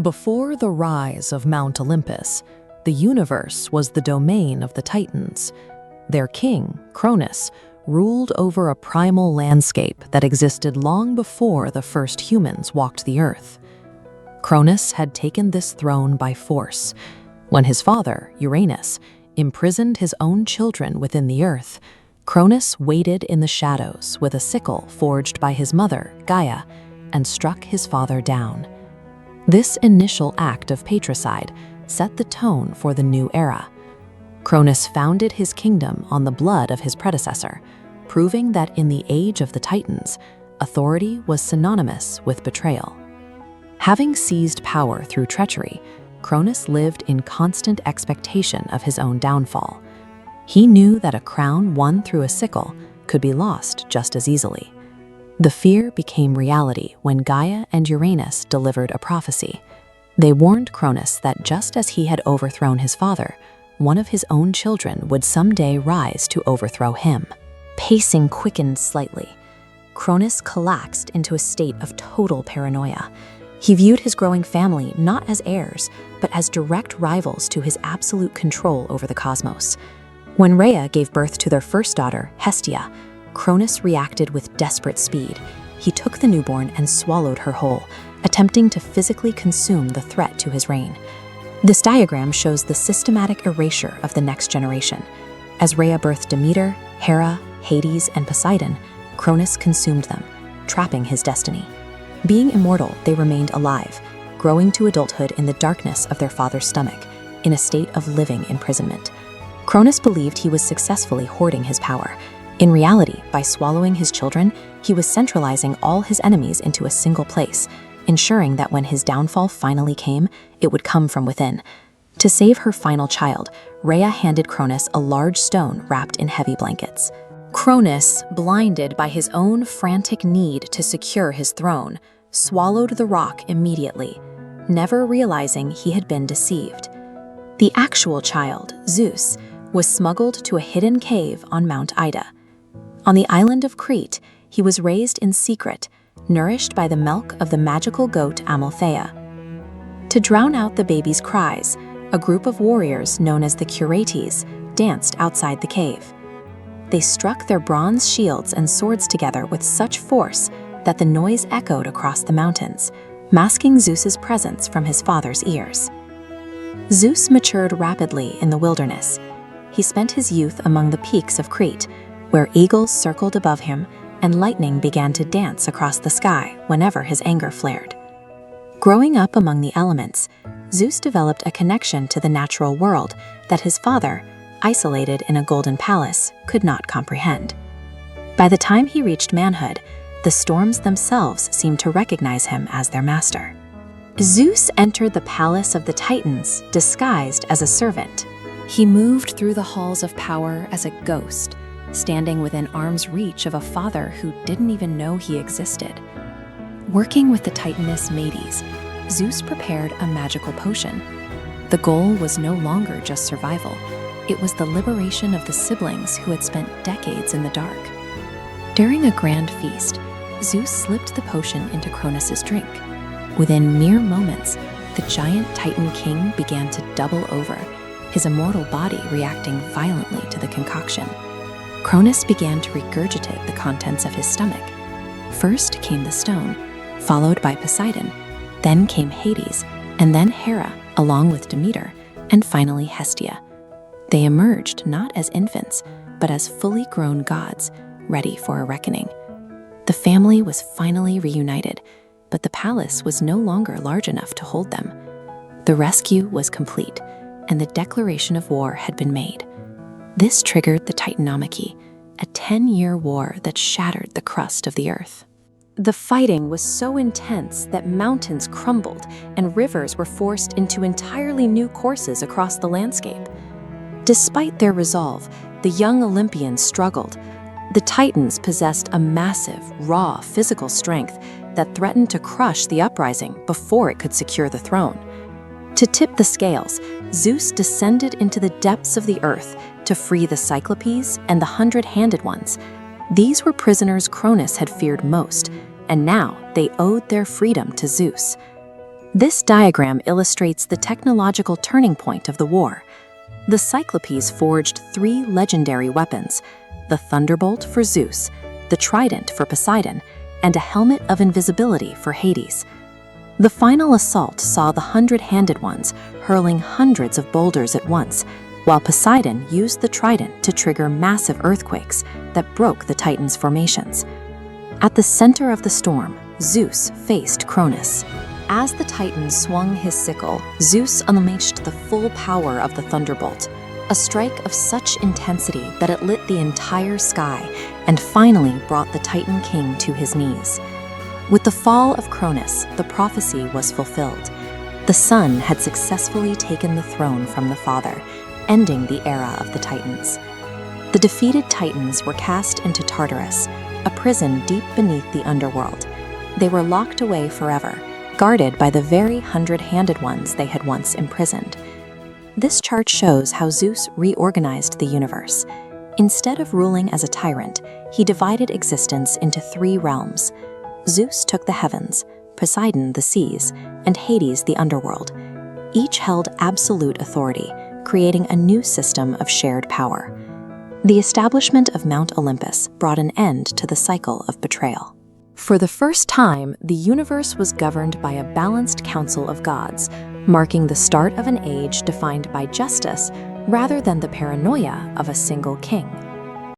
Before the rise of Mount Olympus, the universe was the domain of the Titans. Their king, Cronus, ruled over a primal landscape that existed long before the first humans walked the earth. Cronus had taken this throne by force. When his father, Uranus, imprisoned his own children within the earth, Cronus waited in the shadows with a sickle forged by his mother, Gaia, and struck his father down. This initial act of patricide set the tone for the new era. Cronus founded his kingdom on the blood of his predecessor, proving that in the age of the Titans, authority was synonymous with betrayal. Having seized power through treachery, Cronus lived in constant expectation of his own downfall. He knew that a crown won through a sickle could be lost just as easily. The fear became reality when Gaia and Uranus delivered a prophecy. They warned Cronus that just as he had overthrown his father, one of his own children would someday rise to overthrow him. Pacing quickened slightly. Cronus collapsed into a state of total paranoia. He viewed his growing family not as heirs, but as direct rivals to his absolute control over the cosmos. When Rhea gave birth to their first daughter, Hestia, Cronus reacted with desperate speed. He took the newborn and swallowed her whole, attempting to physically consume the threat to his reign. This diagram shows the systematic erasure of the next generation. As Rhea birthed Demeter, Hera, Hades, and Poseidon, Cronus consumed them, trapping his destiny. Being immortal, they remained alive, growing to adulthood in the darkness of their father's stomach, in a state of living imprisonment. Cronus believed he was successfully hoarding his power. In reality, by swallowing his children, he was centralizing all his enemies into a single place, ensuring that when his downfall finally came, it would come from within. To save her final child, Rhea handed Cronus a large stone wrapped in heavy blankets. Cronus, blinded by his own frantic need to secure his throne, swallowed the rock immediately, never realizing he had been deceived. The actual child, Zeus, was smuggled to a hidden cave on Mount Ida. On the island of Crete, he was raised in secret, nourished by the milk of the magical goat Amalthea. To drown out the baby's cries, a group of warriors known as the Curetes danced outside the cave. They struck their bronze shields and swords together with such force that the noise echoed across the mountains, masking Zeus's presence from his father's ears. Zeus matured rapidly in the wilderness. He spent his youth among the peaks of Crete, where eagles circled above him and lightning began to dance across the sky whenever his anger flared. Growing up among the elements, Zeus developed a connection to the natural world that his father, isolated in a golden palace, could not comprehend. By the time he reached manhood, the storms themselves seemed to recognize him as their master. Zeus entered the palace of the Titans disguised as a servant. He moved through the halls of power as a ghost, standing within arm's reach of a father who didn't even know he existed. Working with the Titaness Medes, Zeus prepared a magical potion. The goal was no longer just survival. It was the liberation of the siblings who had spent decades in the dark. During a grand feast, Zeus slipped the potion into Cronus's drink. Within mere moments, the giant Titan king began to double over, his immortal body reacting violently to the concoction. Cronus began to regurgitate the contents of his stomach. First came the stone, followed by Poseidon, then came Hades, and then Hera, along with Demeter, and finally Hestia. They emerged not as infants, but as fully grown gods, ready for a reckoning. The family was finally reunited, but the palace was no longer large enough to hold them. The rescue was complete, and the declaration of war had been made. This triggered the Titanomachy, a 10-year war that shattered the crust of the earth. The fighting was so intense that mountains crumbled and rivers were forced into entirely new courses across the landscape. Despite their resolve, the young Olympians struggled. The Titans possessed a massive, raw physical strength that threatened to crush the uprising before it could secure the throne. To tip the scales, Zeus descended into the depths of the earth to free the Cyclopes and the 100-handed ones. These were prisoners Cronus had feared most, and now they owed their freedom to Zeus. This diagram illustrates the technological turning point of the war. The Cyclopes forged 3 legendary weapons: the thunderbolt for Zeus, the trident for Poseidon, and a helmet of invisibility for Hades. The final assault saw the 100-handed ones hurling hundreds of boulders at once, while Poseidon used the trident to trigger massive earthquakes that broke the Titans' formations. At the center of the storm, Zeus faced Cronus. As the Titan swung his sickle, Zeus unleashed the full power of the thunderbolt, a strike of such intensity that it lit the entire sky and finally brought the Titan king to his knees. With the fall of Cronus, the prophecy was fulfilled. The son had successfully taken the throne from the father, ending the era of the Titans. The defeated Titans were cast into Tartarus, a prison deep beneath the underworld. They were locked away forever, guarded by the very 100-handed ones they had once imprisoned. This chart shows how Zeus reorganized the universe. Instead of ruling as a tyrant, he divided existence into 3 realms. Zeus took the heavens, Poseidon the seas, and Hades the underworld. Each held absolute authority, creating a new system of shared power. The establishment of Mount Olympus brought an end to the cycle of betrayal. For the first time, the universe was governed by a balanced council of gods, marking the start of an age defined by justice rather than the paranoia of a single king.